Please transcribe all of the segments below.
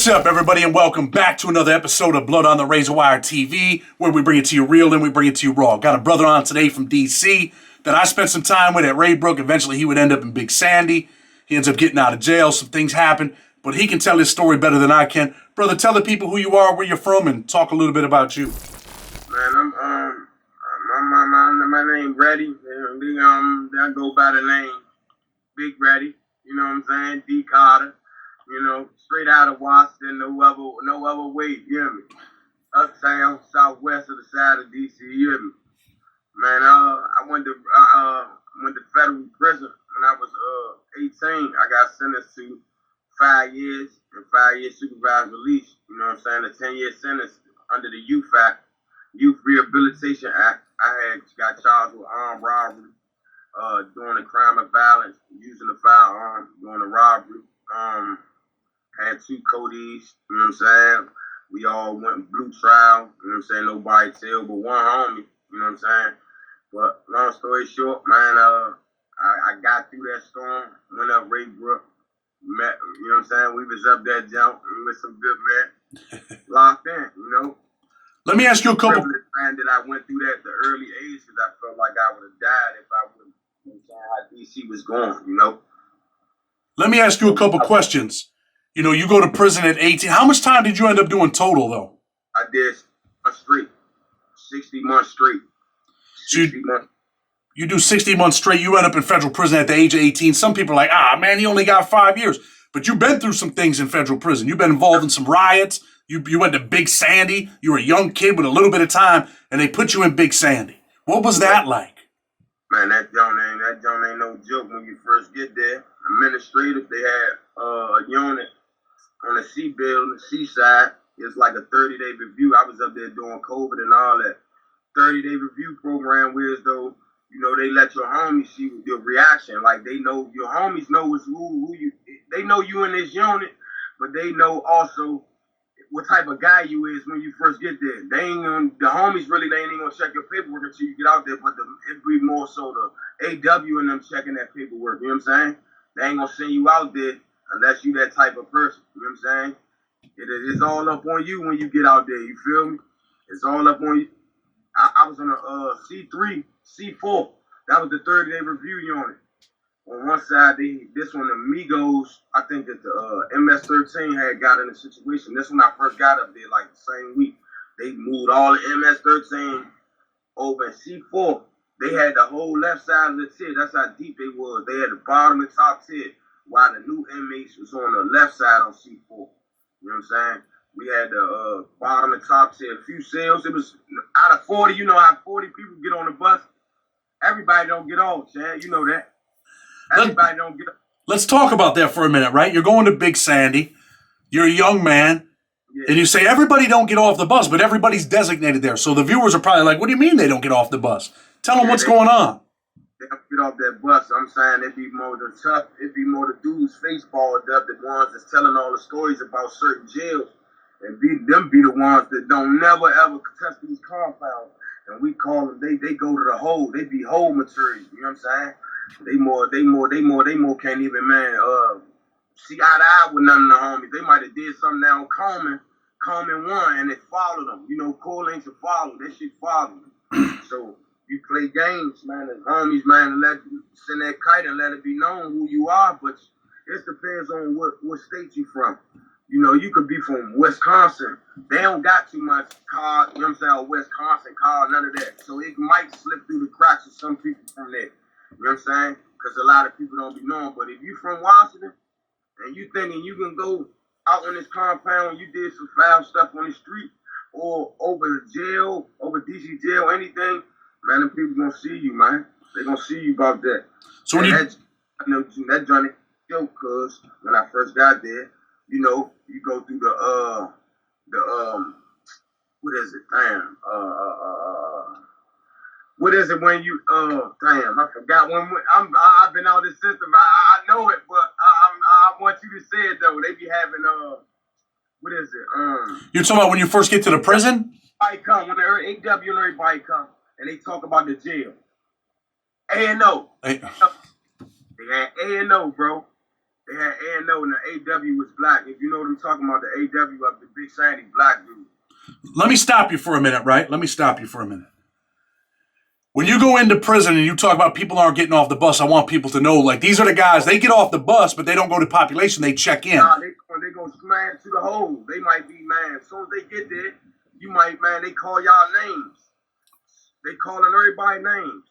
What's up, everybody, and welcome back to another episode of Blood on the Razor Wire TV, where we bring it to you real and we bring it to you raw. Got a brother on today from D.C. that I spent some time with at Raybrook. Eventually, he would end up in Big Sandy. He ends up getting out of jail. Some things happen, but he can tell his story better than I can. Brother, tell the people who you are, where you're from, and talk a little bit about you. Man, my name Reddy. I go by the name Big Reddy. You know what I'm saying? D Carter. You know, straight out of Washington, no other way. You hear me? Uptown, southwest of the side of DC. You hear me? Man, I went to federal prison when I was 18. I got sentenced to 5 years and 5 years supervised release. You know what I'm saying? A 10-year sentence under the Youth Rehabilitation Act. I got charged with armed robbery, doing a crime of violence, using a firearm, doing a robbery. Had 2 Kodaks, you know what I'm saying? We all went blue trial, you know what I'm saying? Nobody tell but one homie, you know what I'm saying? But long story short, man, I got through that storm, went up Raybrook, met, you know what I'm saying? We was up that jump with some good men, locked in, you know? Let me ask you a couple. Man, that I went through that at the early age because I felt like I would have died if I wouldn't, you know what I'm saying, how DC was going, you know? Let me ask you a couple questions. You know, you go to prison at 18. How much time did you end up doing total, though? I did a straight, 60 months straight. 60 months. You do 60 months straight. You end up in federal prison at the age of 18. Some people are like, man, he only got 5 years. But you've been through some things in federal prison. You've been involved in some riots. You went to Big Sandy. You were a young kid with a little bit of time, and they put you in Big Sandy. What was that like? Man, that joint ain't no joke when you first get there. Administrative, they had a unit on the C-bill, the seaside. It's like a 30-day review. I was up there doing COVID and all that. 30-day review program where as though, you know, they let your homies see your reaction. Like they know, your homies know who you, they know you in this unit, but they know also what type of guy you is when you first get there. The homies really, they ain't even gonna check your paperwork until you get out there, but it'd be more so the AW and them checking that paperwork, you know what I'm saying? They ain't gonna send you out there unless you that type of person, you know what I'm saying? It's all up on you when you get out there, you feel me? It's all up on you. I was on a C3, C4. That was the 30-day review unit. On one side, this one, the Migos, I think that the MS-13 had got in a situation. This when I first got up there, like the same week. They moved all the MS-13 over in C4. They had the whole left side of the tier. That's how deep they was. They had the bottom and top tier, while the new inmates was on the left side on C4. You know what I'm saying? We had the bottom and top tier, a few cells. It was out of 40. You know how 40 people get on the bus? Everybody don't get off, Chad. You know that. Everybody don't get off. Let's talk about that for a minute, right? You're going to Big Sandy. You're a young man. Yeah. And you say everybody don't get off the bus, but everybody's designated there. So the viewers are probably like, what do you mean they don't get off the bus? Tell them what's going on. They don't get off that bus. I'm saying it'd be more the tough. It'd be more the dudes face balled up, the ones that's telling all the stories about certain jails. And be the ones that don't never ever touch these compounds. And we call them, they go to the hole. They be hole material. You know what I'm saying? They more can't even, man, see eye to eye with none of the homies. They might have did something down Coleman 1, and it followed them. You know, Cole ain't to follow. That shit follow them. So you play games, man, and homies, man, send that kite and let it be known who you are, but it depends on what state you from. You know, you could be from Wisconsin. They don't got too much car, you know what I'm saying, or Wisconsin car, none of that. So it might slip through the cracks of some people from there. You know what I'm saying? Because a lot of people don't be knowing. But if you from Washington and you thinking you can go out on this compound, you did some foul stuff on the street or over the jail, over DC jail, anything, man, them people gonna see you, man. They gonna see you about that. So that Johnny joke, cause when I first got there, you know, you go through the what is it? Damn. What is it when you damn, I forgot I've been out of this system. I know it, but I want you to say it though. They be having what is it? You're talking about when you first get to the prison? Everybody come, when they're AW and everybody come and they talk about the jail. A&O. They had A&O, bro. They had A&O and the AW was black. If you know what I'm talking about, the AW of the Big Sandy black dude. Let me stop you for a minute, right? Let me stop you for a minute. When you go into prison and you talk about people aren't getting off the bus, I want people to know, like, these are the guys, they get off the bus, but they don't go to population, they check in. Nah, they go smash to the hole. They might be, man, as soon as they get there, you might, man, they call y'all names. They calling everybody names.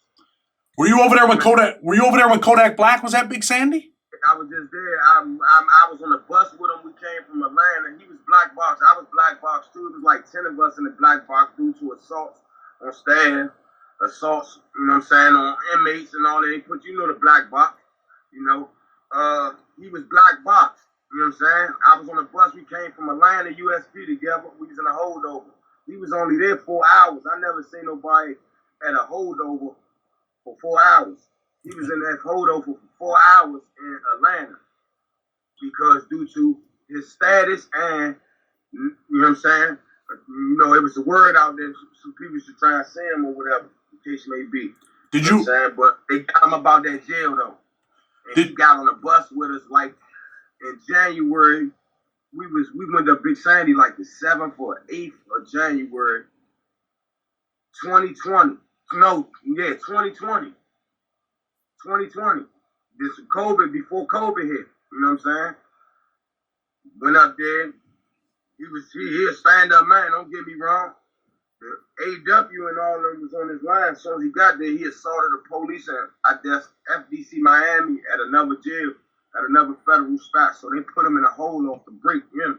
Were you over there when Kodak Black was at Big Sandy? I was just there. I was on the bus with him. We came from Atlanta. He was black box. I was black box too. It was like 10 of us in the black box due to assaults on staff, assaults, you know what I'm saying, on inmates and all that. They put, you know, the black box, you know. He was black box, you know what I'm saying? I was on the bus. We came from Atlanta, USP together. We was in a holdover. He was only there 4 hours. I never seen nobody at a holdover for 4 hours. He was in that holdover for 4 hours in Atlanta because due to his status and, you know what I'm saying, you know, it was a word out there. Some people should try and say him or whatever, the case may be. Did you? Know what I'm saying? But they got him about that jail, though. And he got on the bus with us, like, in January. We went to Big Sandy, like, the 7th or 8th of January, 2020. No, yeah, 2020. 2020. This was COVID, before COVID hit. You know what I'm saying? Went up there. He a stand-up man, don't get me wrong. The AW and all of them was on his line. As soon as he got there, he assaulted the police at, I guess, FDC Miami at another jail, at another federal spot. So they put him in a hole off the break, you know.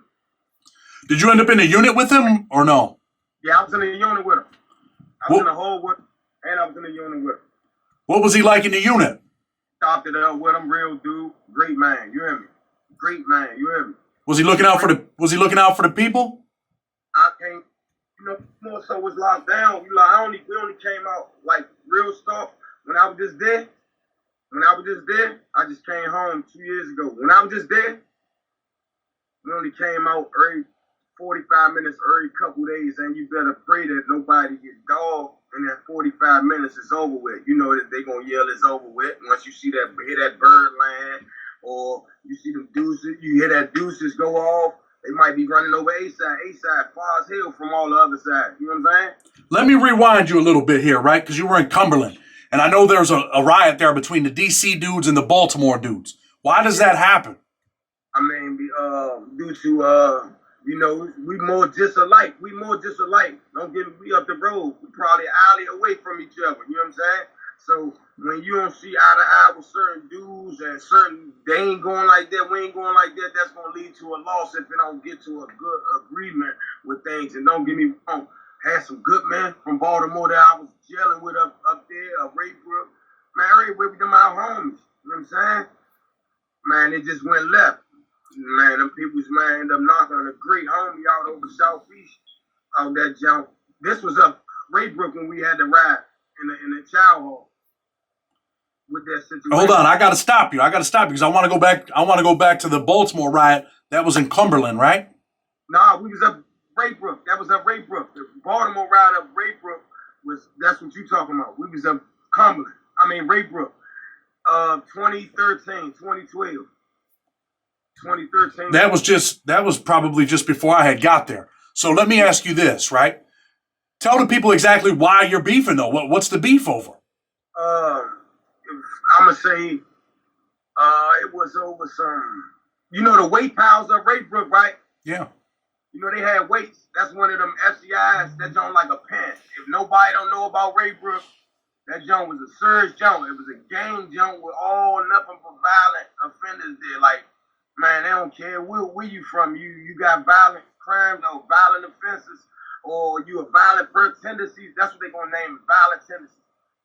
Did you end up in a unit with him or no? Yeah, I was in a unit with him. I was in a hole with him, and I was in a unit with him. What was he like in the unit? Talked it up with him, real dude, great man, you hear me? Great man, you hear me? Was he looking out for the people? I can't, you know, more so was locked down. You know, we only came out like real stuff when I was just there. I just came home 2 years ago. When I was just there, we only came out every 45 minutes, every couple days, and you better pray that nobody gets dogged in that 45 minutes is over with. You know that they gonna yell it's over with once you see that hear that bird land or you see them deuces, you hear that deuces go off. They might be running over A side, far as hell from all the other sides. You know what I'm saying? Let me rewind you a little bit here, right? Because you were in Cumberland, and I know there's a riot there between the DC dudes and the Baltimore dudes. Why does that happen? I mean, due to you know, we more just alike. Don't get me, we up the road. We probably an alley away from each other. You know what I'm saying? So when you don't see eye to eye with certain dudes and certain, they ain't going like that, we ain't going like that, that's going to lead to a loss if it don't get to a good agreement with things. And don't get me wrong, had some good men from Baltimore that I was gelling with up there, Raybrook. Man, Raybrook, them our homies. You know what I'm saying? Man, it just went left. Man, them people's, man, ended up knocking on a great homie out over Southeast, out that jump. This was up Raybrook when we had to ride in the chow hall with that situation. Hold on, I got to stop you because I want to go back to the Baltimore riot that was in Cumberland, right? Nah, we was up Raybrook. That was up Raybrook. The Baltimore riot up Raybrook that's what you talking about. We was up Cumberland. I mean Raybrook. 2013, 2012. 2013. That was probably just before I had got there. So let me ask you this, right? Tell the people exactly why you're beefing, though. What's the beef over? I'm gonna say, it was over some. You know the weight piles of Raybrook, right? Yeah. You know they had weights. That's one of them FCIs. That joint like a pen. If nobody don't know about Raybrook, that joint was a surge joint. It was a gang joint with all nothing but violent offenders there. Like, man, they don't care where you from. You got violent crimes or violent offenses, or you a violent tendencies. That's what they gonna name it, violent tendencies.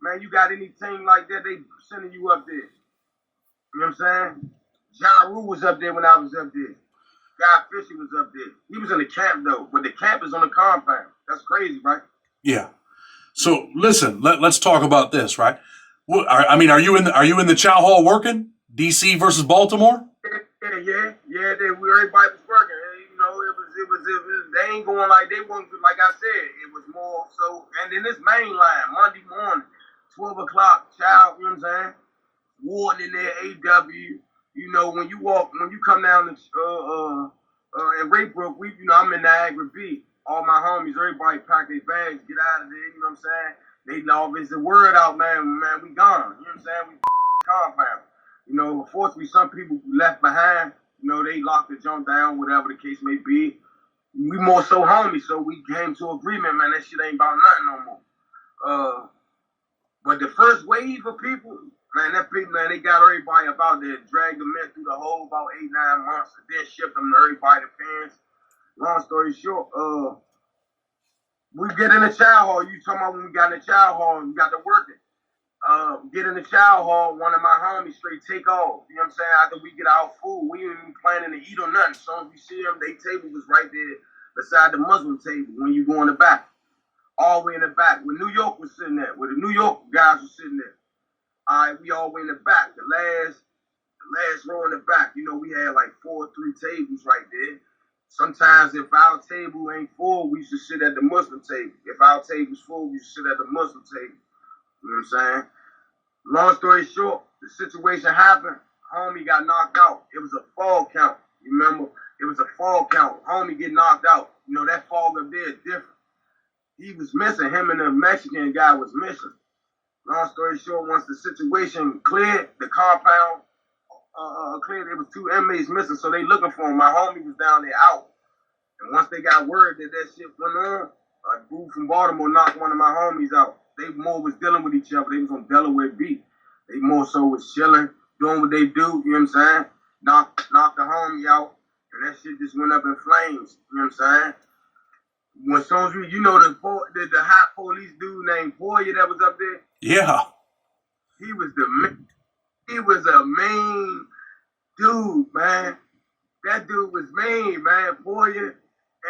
Man, you got anything like that, they sending you up there. You know what I'm saying? Ja Rule was up there when I was up there. Guy Fisher was up there. He was in the camp though, but the camp is on the compound. That's crazy, right? Yeah. So listen, let's talk about this, right? I mean, are you in the chow hall working? DC versus Baltimore? Yeah. Everybody was working. You know, it was. They ain't going like they weren't. Like I said, it was more so. And then this main line, Monday morning, 12 o'clock, chow. You know what I'm saying? Warden in there, AW. You know, when you come down to in Raybrook, I'm in Niagara Beach. All my homies, everybody pack their bags, get out of there. You know what I'm saying? They always the word out, man, we gone. You know what I'm saying? We compound. You know, unfortunately, some people left behind. You know, they locked the junk down, whatever the case may be. We more so homies, so we came to agreement, man. That shit ain't about nothing no more. But the first wave of people, man, they got everybody about there, dragged them in through the whole about 8-9 months, and then shipped them to everybody to fans. Long story short, we get in the chow hall. You talking about when we got in the chow hall and we got to working. Get in the chow hall, one of my homies straight take off. You know what I'm saying? After we get our food, we ain't even planning to eat or nothing. As soon as we see them, their table was right there beside the Muslim table when you go in the back. All the way in the back. Where New York was sitting there, where the New York guys were sitting there. All right, we all the way in the back. The last row in the back. You know, we had like 4 or 3 tables right there. Sometimes if our table ain't full, we should sit at the Muslim table. If our table's full, we should sit at the Muslim table. You know what I'm saying? Long story short, the situation happened. Homie got knocked out. It was a fall count. You remember? It was a fall count. Homie get knocked out. You know, that fall up there is different. He was missing. Him and the Mexican guy was missing. Long story short, once the situation cleared, the compound cleared, there was 2 inmates missing, so they looking for him. My homie was down there out. And once they got word that shit went on, a dude from Baltimore knocked one of my homies out. They more was dealing with each other. They was on Delaware Beach. They more so was chilling, doing what they do, you know what I'm saying? Knocked the homie out, and that shit just went up in flames, you know what I'm saying? When soon as you know the hot police dude named Poyer that was up there? Yeah. He was a main dude, man. That dude was mean, man, Poyer.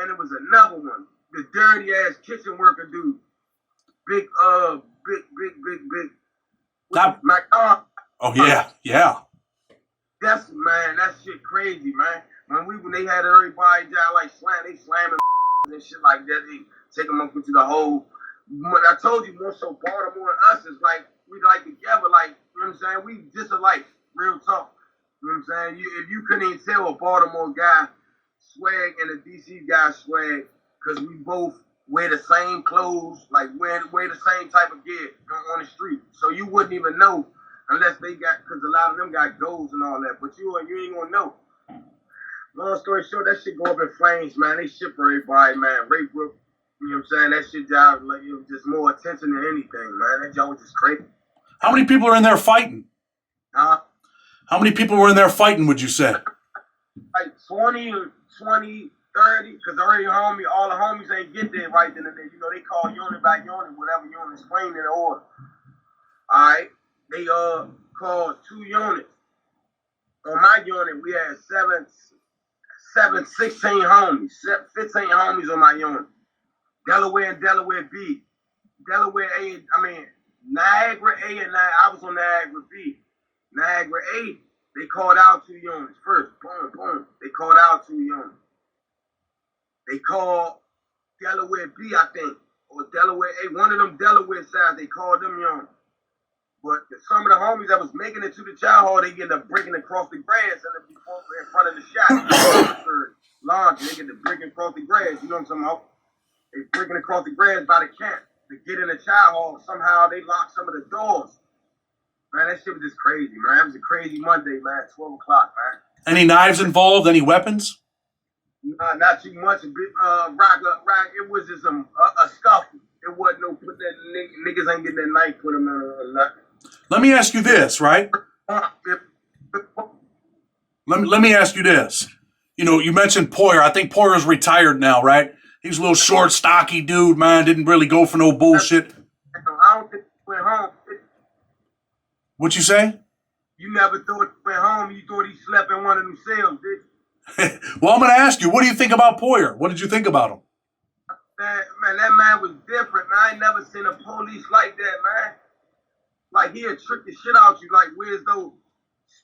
And it was another one, the dirty ass kitchen worker dude. Big. McDonald. Oh yeah. That shit crazy, man. When they had everybody down like they slamming and shit like that, they take them up into the hole. I told you more so Baltimore and us is like we like together, like you know what I'm saying. We just alike, real talk. You know what I'm saying. If you couldn't even tell a Baltimore guy swag and a DC guy swag, because we both wear the same clothes, like wear the same type of gear on the street. So you wouldn't even know unless they got, because a lot of them got goals and all that. But you ain't gonna know. Long story short, that shit go up in flames, man. They ship for everybody, man. Raybrook, you know what I'm saying? That shit job, like, it was just more attention than anything, man. That job was just crazy. How many people are in there fighting? Huh? How many people were in there fighting, would you say? Like 20 or 20, 30, because all the homies ain't get there right then and there. You know, they call unit by unit, whatever unit explain in the order. All right? They called 2 units. On my unit, we had 16 homies, 15 homies on my unit. Delaware and Delaware B. Niagara A and I was on Niagara B. Niagara A, they called out 2 units first. Boom, boom. They called out 2 units. They called Delaware B, I think, or Delaware A. One of them Delaware sides, they called them units. But some of the homies that was making it to the chow hall, they get up breaking across the grass in front of the shop. Laundry, they get to breaking across the grass. You know what I'm talking about? They breaking across the grass by the camp to get in the chow hall. Somehow they locked some of the doors. Man, that shit was just crazy, man. It was a crazy Monday, man. 12 o'clock, man. Any knives involved? Any weapons? Not too much. Rock. It was just a scuffle. It wasn't no put that niggas ain't getting that knife put them in or nothing. Let me ask you this, right? Let me ask you this. You know, you mentioned Poyer. I think Poyer's retired now, right? He's a little short, stocky dude, man. Didn't really go for no bullshit. I don't think he went home. What'd you say? You never thought he went home. You thought he slept in one of them cells, did you? Well, I'm going to ask you, what do you think about Poyer? What did you think about him? Man, that man was different, man. I ain't never seen a police like that, man. Like, he'll trick the shit out you. Like, where's those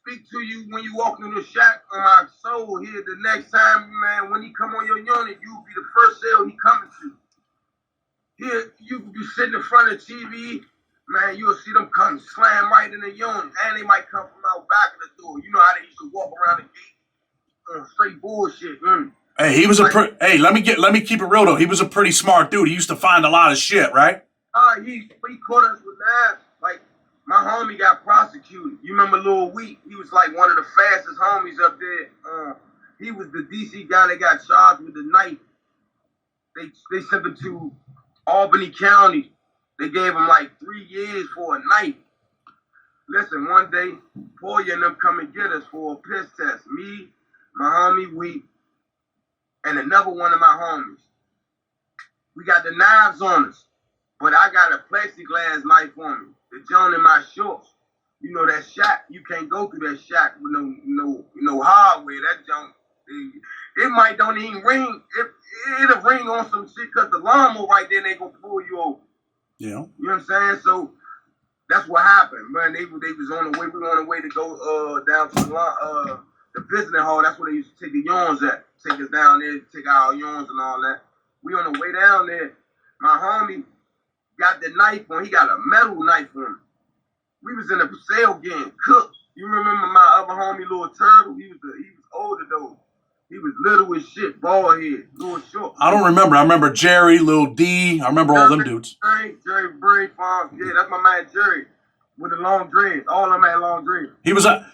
speak to you when you walk in the shack on my soul here. The next time, man, when he come on your unit, you'll be the first cell he coming to. Here, you can be sitting in front of TV Man, you'll see them come slam right in the unit, and they might come from out back of the door. You know how they used to walk around the gate on straight bullshit. Hey, he was hey, let me keep it real though. He was a pretty smart dude. He used to find a lot of shit, right? He caught us with that. Like, my homie got prosecuted. You remember Lil Wheat? He was like one of the fastest homies up there. He was the DC guy that got charged with the knife. They sent him to Albany County. They gave him like 3 years for a knife. Listen, one day, Poya and them come and get us for a piss test. Me, my homie Wheat, and another one of my homies. We got the knives on us, but I got a plexiglass knife on me. The joint in my shorts. You know that shack, you can't go through that shack with no hardware. That joint, it might don't even ring. It'll ring on some shit because the lawnmower right there, they gonna pull you over. Yeah. You know what I'm saying? So that's what happened, man. They was on the way. We were on the way to go down to the visiting hall. That's where they used to take the yawns at. Take us down there, take our yawns and all that. We on the way down there. My homie got the knife on. He got a metal knife on him. We was in a sale getting cooked. You remember my other homie, Little Turtle? He was older though. He was little as shit, bald head, little short. I don't remember. I remember Jerry, Lil D. I remember all them dudes. Jerry Brain Farm. Yeah, that's my man Jerry with the long dreads. All of them had long dreads.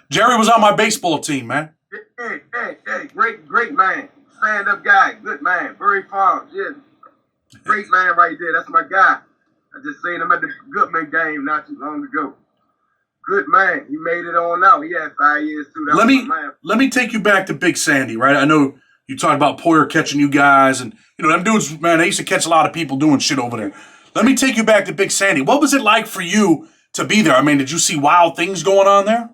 Jerry was on my baseball team, man. Hey, great man. Stand-up guy, good man. Brain Farm, yeah. Great man right there. That's my guy. I just seen him at the Goodman game not too long ago. Good man. He made it on out. He had 5 years too. Let me take you back to Big Sandy, right? I know you talked about Poyer catching you guys, and them dudes, man, they used to catch a lot of people doing shit over there. Let me take you back to Big Sandy. What was it like for you to be there? I mean, did you see wild things going on there?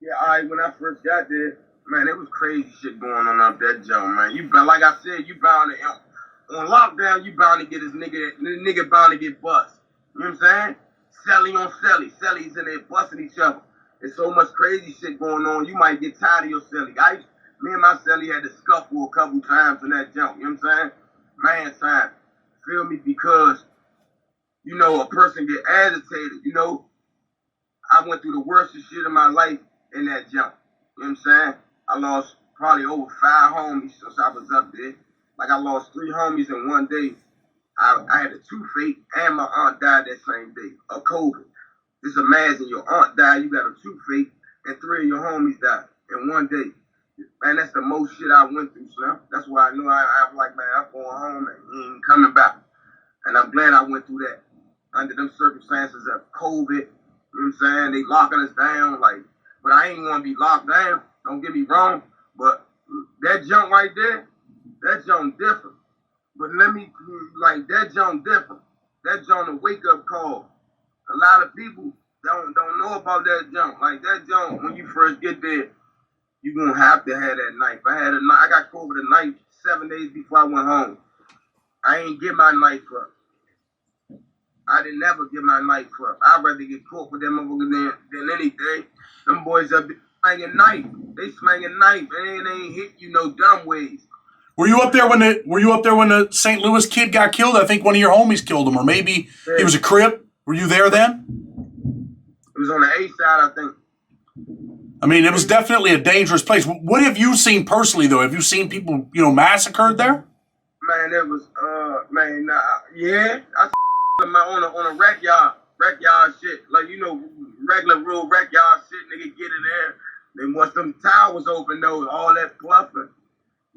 Yeah, when I first got there, man, there was crazy shit going on up that jump, man. Like I said, you bound to on lockdown, you bound to get this nigga bound to get bust. You know what I'm saying? Celly on Celly. Celly's in there busting each other. There's so much crazy shit going on, you might get tired of your Celly. Me and my Celly had to scuffle a couple times in that jump. You know what I'm saying? Man time. Feel me? Because, a person get agitated. I went through the worst shit in my life in that jump. You know what I'm saying? I lost probably over 5 homies since I was up there. Like, I lost 3 homies in one day. I had a toothache, and my aunt died that same day of COVID. Just imagine your aunt died, you got a toothache, and 3 of your homies died in one day. Man, that's the most shit I went through, son. That's why I knew I'm like, man, I'm going home and he ain't coming back. And I'm glad I went through that under them circumstances of COVID. You know what I'm saying? They locking us down, but I ain't want to be locked down. Don't get me wrong. But that junk right there, that junk different. But that junk different. That junk a wake-up call. A lot of people don't know about that junk. Like, that junk, when you first get there, you're going to have to have that knife. I got caught with a knife 7 days before I went home. I ain't get my knife up. I didn't never get my knife up. I'd rather get caught with them motherfuckers than anything. Them boys up there slanging knife. They slanging knife. They ain't hit you no dumb ways. Were you up there when the St. Louis kid got killed? I think one of your homies killed him, or maybe he was a Crip. Were you there then? It was on the A side, I think. I mean, it was definitely a dangerous place. What have you seen personally, though? Have you seen people, massacred there? Man, it was, yeah. I on a rec yard shit. Like, regular real rec yard shit, nigga get in there. Then once them towers open, though, all that bluffing.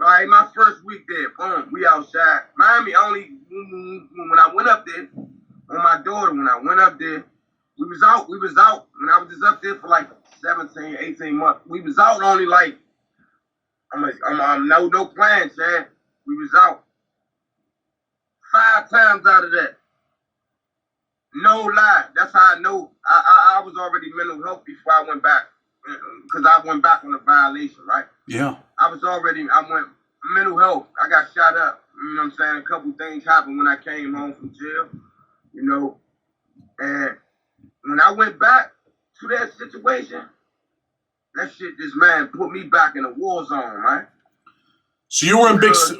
All right, my first week there, boom, we outside. Miami only, when I went up there, on my daughter, when I went up there, we was out. When I was just up there for like 17, 18 months, we was out only like, I'm no plan, Chad. We was out 5 times out of that. No lie. That's how I know I was already mental health before I went back. Because I went back on the violation, right? Yeah. I went mental health. I got shot up. You know what I'm saying? A couple things happened when I came home from jail, And when I went back to that situation, that shit just, man, put me back in a war zone, right? So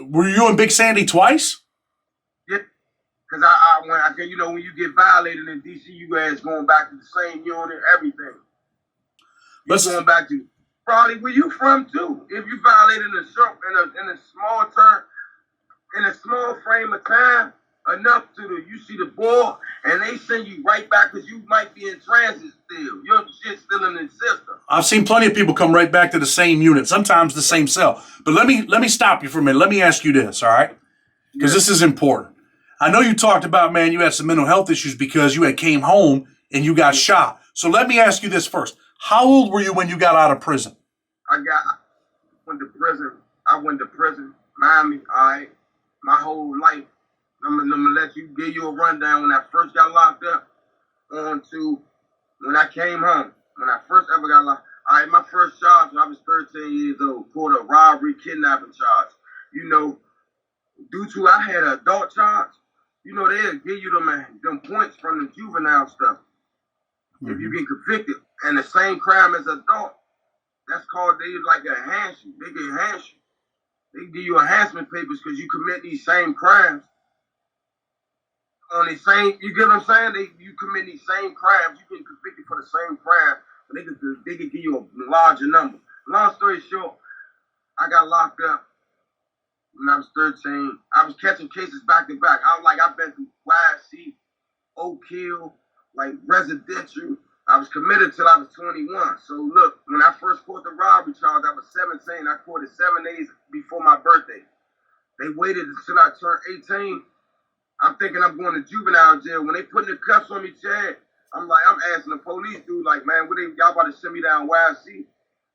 were you in Big Sandy twice? Yeah. Because I can, when you get violated in DC, you guys going back to the same unit, everything. You're going back to probably where you from too. If you violated in a small term, in a small frame of time, enough you see the ball, and they send you right back because you might be in transit still. Your shit's still in the system. I've seen plenty of people come right back to the same unit, sometimes the same cell. But let me stop you for a minute. Let me ask you this, all right? Because this is important. I know you talked about, man, you had some mental health issues because you had came home and you got shot. So let me ask you this first. How old were you when you got out of prison? I went to prison, Miami, all right, my whole life. I'm gonna give you a rundown when I first got locked up on to when I came home. When I first ever got locked. All right, my first charge when I was 13 years old, called a robbery, kidnapping charge. Due to I had an adult charge, they'll give you them points from the juvenile stuff. Mm-hmm. If you get convicted and the same crime as adult, that's called they enhance you. They can enhance you. They give you enhancement papers because you commit these same crimes. On the same, you get what I'm saying? You commit these same crimes, you get convicted for the same crime, but they could give you a larger number. Long story short, I got locked up when I was 13. I was catching cases back to back. I've been through YC, Oak Hill, residential. I was committed till I was 21. So look, when I first caught the robbery charge, I was 17. I caught it 7 days before my birthday. They waited until I turned 18. I'm thinking I'm going to juvenile jail. When they putting the cuffs on me, Chad, I'm asking the police dude, man, y'all about to send me down YC?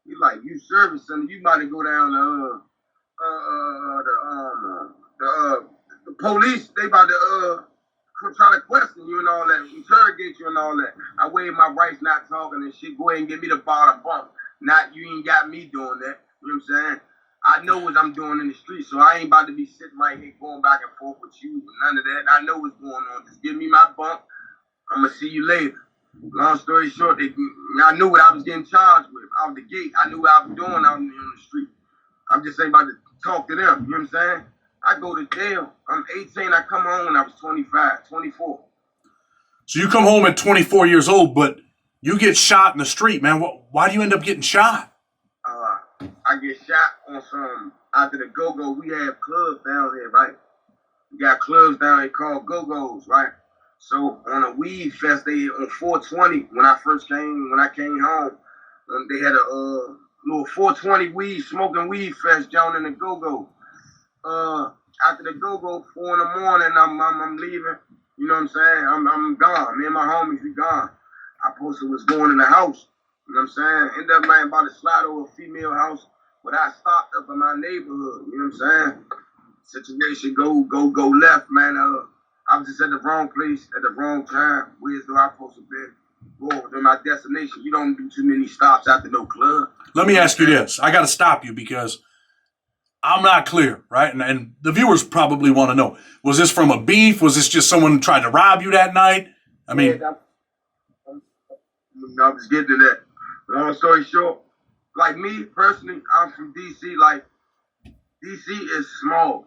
He's like, you service center, you about to go down the police, they about to try to question you and all that, interrogate you and all that. I waive my rights not talking and shit. Go ahead and give me the bottom bump. Not you ain't got me doing that. You know what I'm saying? I know what I'm doing in the street, so I ain't about to be sitting right here going back and forth with you. None of that. I know what's going on. Just give me my bump. I'm going to see you later. Long story short, I knew what I was getting charged with. Out the gate, I knew what I was doing out on the street. I'm just ain't about to talk to them. You know what I'm saying? I go to jail. I'm 18. I come home when I was 25, 24. So you come home at 24 years old, but you get shot in the street, man. Why do you end up getting shot? I get shot on some, after the go-go, we have clubs down here, right? We got clubs down here called go-go's, right? So on a weed fest, on 420, when I came home, they had a little 420 smoking weed fest down in the go-go. After the go-go, 4 in the morning, I'm leaving. You know what I'm saying? I'm gone. Me and my homies, we gone. I posted was going in the house. You know what I'm saying? Ended up, man, about to slide over a female house, but I stopped up in my neighborhood. You know what I'm saying? Situation go left, man. I was just at the wrong place at the wrong time. Where's the I supposed to be? Go to my destination. You don't do too many stops after no club. Let me ask you this. I got to stop you because I'm not clear, right? And the viewers probably want to know. Was this from a beef? Was this just someone who tried to rob you that night? I mean... I was getting to that. Long story short, like me personally, I'm from DC. DC is small,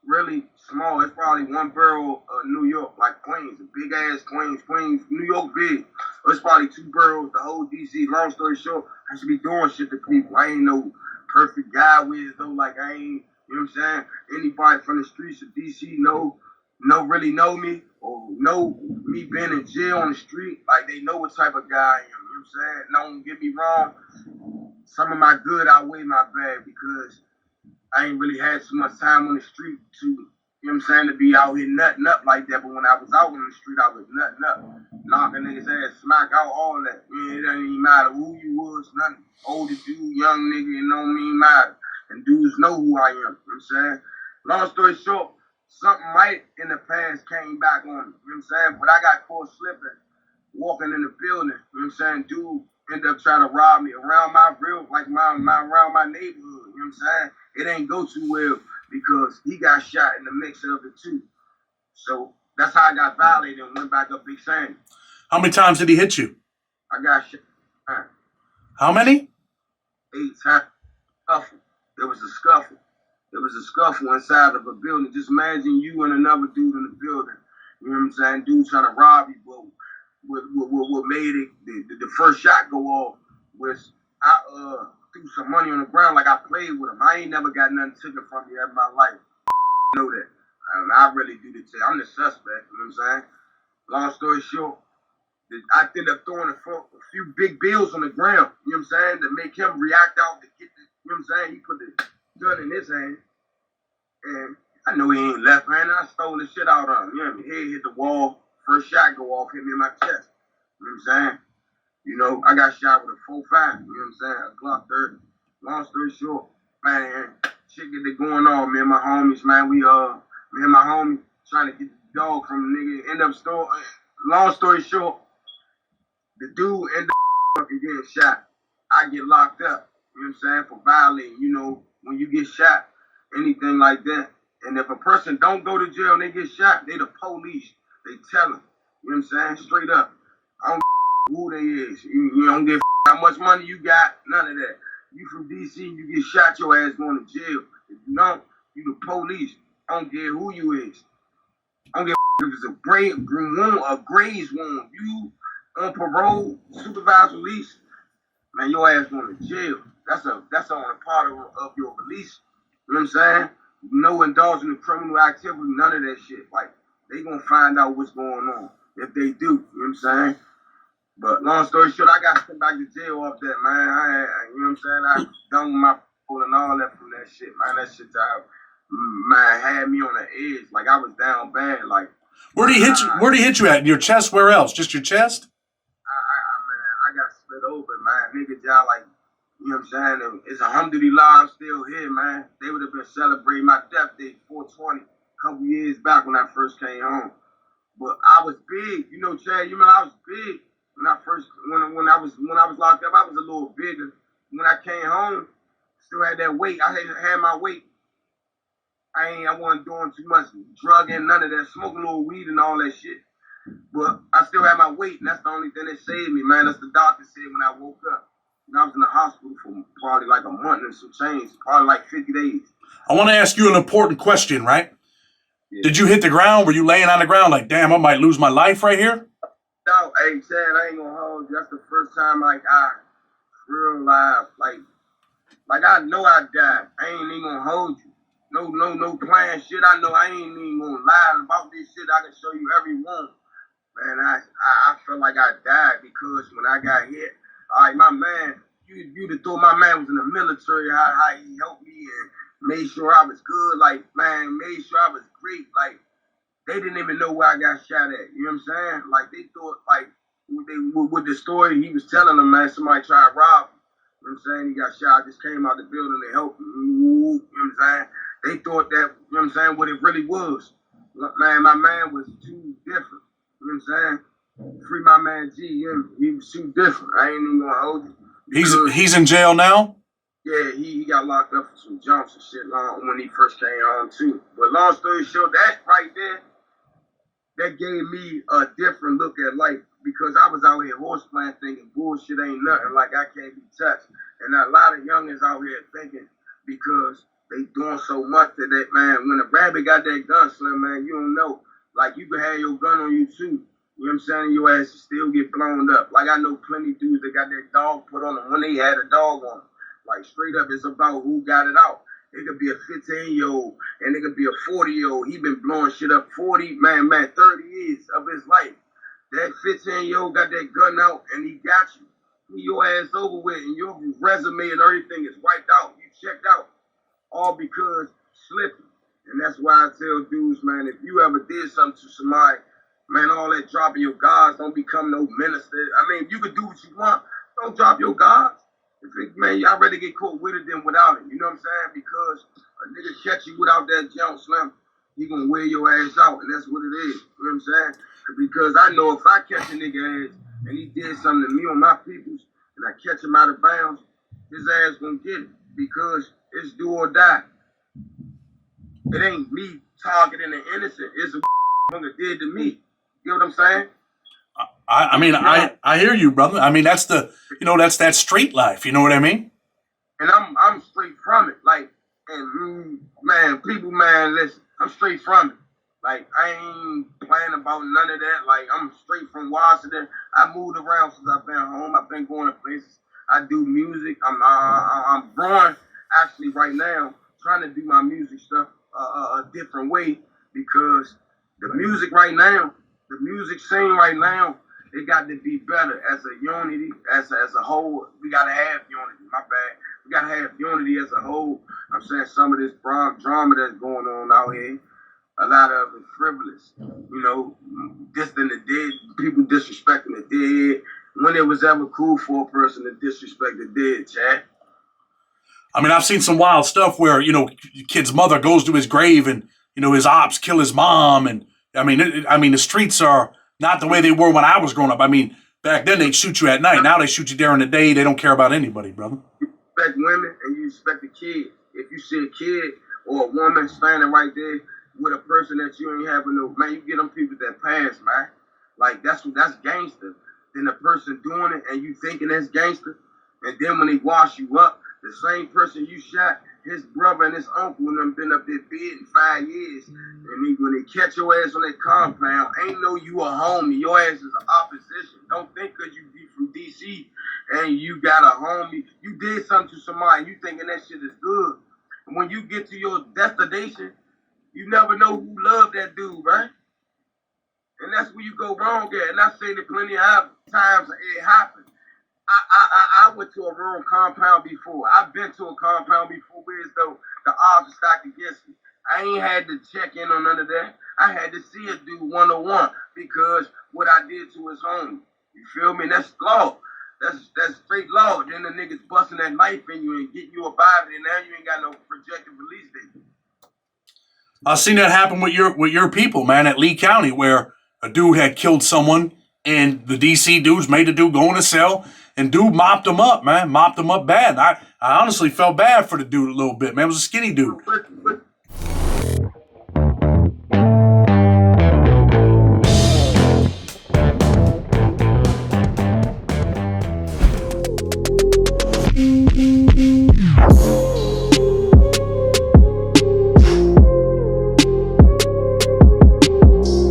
really small. It's probably one borough of New York, like Queens, a big ass Queens, New York big. It's probably 2 boroughs, the whole DC. Long story short, I should be doing shit to people. I ain't no perfect guy with though. I ain't, you know what I'm saying? Anybody from the streets of DC really know me or know me being in jail on the street. They know what type of guy I am. You know what I'm saying? Don't get me wrong. Some of my good outweigh my bad because I ain't really had too much time on the street to, you know what I'm saying, to be out here nutting up like that. But when I was out on the street, I was nutting up, knocking niggas' ass, smack out, all that. Man, it doesn't even matter who you was, nothing. Older dude, young nigga, it don't mean matter. And dudes know who I am, you know what I'm saying? Long story short, something might in the past came back on me, you know what I'm saying? But I got caught slipping, walking in the building, you know what I'm saying? Dude ended up trying to rob me around my real, around my neighborhood, you know what I'm saying? It ain't go too well because he got shot in the mix of the two. So that's how I got violated and went back up Big Sandy. How many times did he hit you? I got shot. How many? 8 times. Scuffle. There was a scuffle. There was a scuffle inside of a building. Just imagine you and another dude in the building. You know what I'm saying? Dude trying to rob you, but what made it the first shot go off was I threw some money on the ground like I played with him. I ain't never got nothing taken from me in my life. You know that. I really do the thing. I'm the suspect. You know what I'm saying? Long story short, I ended up throwing a few big bills on the ground. You know what I'm saying? To make him react out to get the. You know what I'm saying? He put the gun in his hand, and I know he ain't left-handed. I stole the shit out of him. You know what I mean? Head hit the wall. First shot go off, hit me in my chest. You know what I'm saying? You know, I got shot with a 4.5. You know what I'm saying? A Glock 30. Long story short, man, shit get it going on. Me and my homies, man, me and my homie trying to get the dog from the nigga. End up long story short, the dude ended up fucking getting shot. I get locked up. You know what I'm saying? For violating. You know, when you get shot, anything like that. And if a person don't go to jail and they get shot, they the police. They tell them. You know what I'm saying? Straight up. I don't who they is. You don't give how much money you got. None of that. You from DC, you get shot, your ass going to jail. If you don't, you the police. I don't care who you is. I don't give if it's a wound, a graze wound. You on parole, supervised release, man, your ass going to jail. That's on a part of your release. You know what I'm saying? No indulging in criminal activity, none of that shit. Like, they gonna find out what's going on. If they do, you know what I'm saying? But long story short, I got sent back to jail off that, man. You know what I'm saying? I done with my people and all that from that shit, man. That shit, man, had me on the edge. Like, I was down bad. Like, where did he hit you? Where did he hit you at? In your chest? Where else? Just your chest? I got split open, man. Nigga, y'all, like, you know what I'm saying? It's alhamdulillah, I'm still here, man. They would have been celebrating my death day, 420, a couple years back when I first came home. But I was big, you know, Chad. You know, I was big when I first when I was locked up. I was a little bigger. When I came home, still had that weight. I had my weight. I wasn't doing too much drugging, none of that, smoking a little weed and all that shit. But I still had my weight, and that's the only thing that saved me, man. That's the doctor said when I woke up. And I was in the hospital for probably like a month and some change, probably like 50 days. I want to ask you an important question, right? Yeah. Did you hit the ground? Were you laying on the ground like, damn, I might lose my life right here? No, hey, Chad, I ain't gonna hold you. That's the first time, like, I realized, like I know I died. I ain't even gonna hold you. No plan shit. I know I ain't even gonna lie about this shit. I can show you every one. Man, I felt like I died because when I got hit, all right, my man, you'd have thought my man was in the military, how he helped me and made sure I was good, like, man, made sure I was great. Like, they didn't even know where I got shot at. You know what I'm saying? Like, they thought, like, with the story he was telling them, man, somebody tried to rob him. You know what I'm saying? He got shot, just came out the building to help him. You know what I'm saying? They thought that, you know what I'm saying, what it really was. Man, my man was too different. You know what I'm saying? Free my man G. He was too different. I ain't even gonna hold you. He's in jail now? Yeah, he got locked up for some jumps and shit when he first came home too. But long story short, that right there, that gave me a different look at life because I was out here horseplaying thinking bullshit ain't nothing, like I can't be touched. And a lot of youngins out here thinking because they doing so much that man, when a rabbit got that gun, Slim, man, you don't know. Like, you can have your gun on you too. You know what I'm saying? Your ass still get blown up. Like, I know plenty of dudes that got that dog put on them when they had a dog on them. Like, straight up, it's about who got it out. It could be a 15-year-old, and it could be a 40-year-old. He been blowing shit up 30 years of his life. That 15-year-old got that gun out, and he got you. Your ass over with, and your resume and everything is wiped out. You checked out. All because slipping. And that's why I tell dudes, man, if you ever did something to somebody, man, all that dropping your guards, don't become no minister. I mean, if you can do what you want, don't drop your guards. Man, y'all rather get caught with it than without it. You know what I'm saying? Because a nigga catch you without that jump, Slim, he gonna wear your ass out, and that's what it is. You know what I'm saying? Because I know if I catch a nigga ass and he did something to me on my peoples, and I catch him out of bounds, his ass gonna get it because it's do or die. It ain't me targeting the innocent. It's a that did to me. You know what I'm saying? I mean, I hear you, brother. I mean, that's that's that street life. You know what I mean? And I'm straight from it. Like, and man, people, man, listen, I'm straight from it. Like, I ain't playing about none of that. Like, I'm straight from Washington. I moved around since I've been home. I've been going to places. I do music. I'm growing actually right now, trying to do my music stuff a different way because the music right now, the music scene right now, it got to be better as a unity, as a whole. We got to have unity. My bad. We got to have unity as a whole. I'm saying some of this drama that's going on out here, a lot of it frivolous. You know, dissing the dead, people disrespecting the dead. When it was ever cool for a person to disrespect the dead, Chad. I mean, I've seen some wild stuff where, kid's mother goes to his grave and, his ops kill his mom. And the streets are not the way they were when I was growing up. I mean, back then they'd shoot you at night. Now they shoot you during the day. They don't care about anybody, brother. You respect women and you respect the kid. If you see a kid or a woman standing right there with a person that you ain't having no, man, you get them people that pass, man. Like, that's gangster. Then the person doing it and you thinking that's gangster. And then when they wash you up, the same person you shot, his brother and his uncle and them been up there bidding 5 years. And when they catch your ass on that compound, ain't no you a homie. Your ass is an opposition. Don't think because you be from D.C. and you got a homie, you did something to somebody, you thinking that shit is good. And when you get to your destination, you never know who loved that dude, right? And that's where you go wrong at. And I've seen it plenty of times it happened. I went to a rural compound before. I've been to a compound before where as though the odds are stacked against me. I ain't had to check in on none of that. I had to see a dude 101 because what I did to his homie. You feel me? That's law. That's straight law. Then the niggas busting that knife in you and getting you a body, and now you ain't got no projected release date. I've seen that happen with your people, man, at Lee County, where a dude had killed someone and the DC dudes made the dude go in a cell. And dude mopped him up, man. Mopped him up bad. I honestly felt bad for the dude a little bit, man. It was a skinny dude. But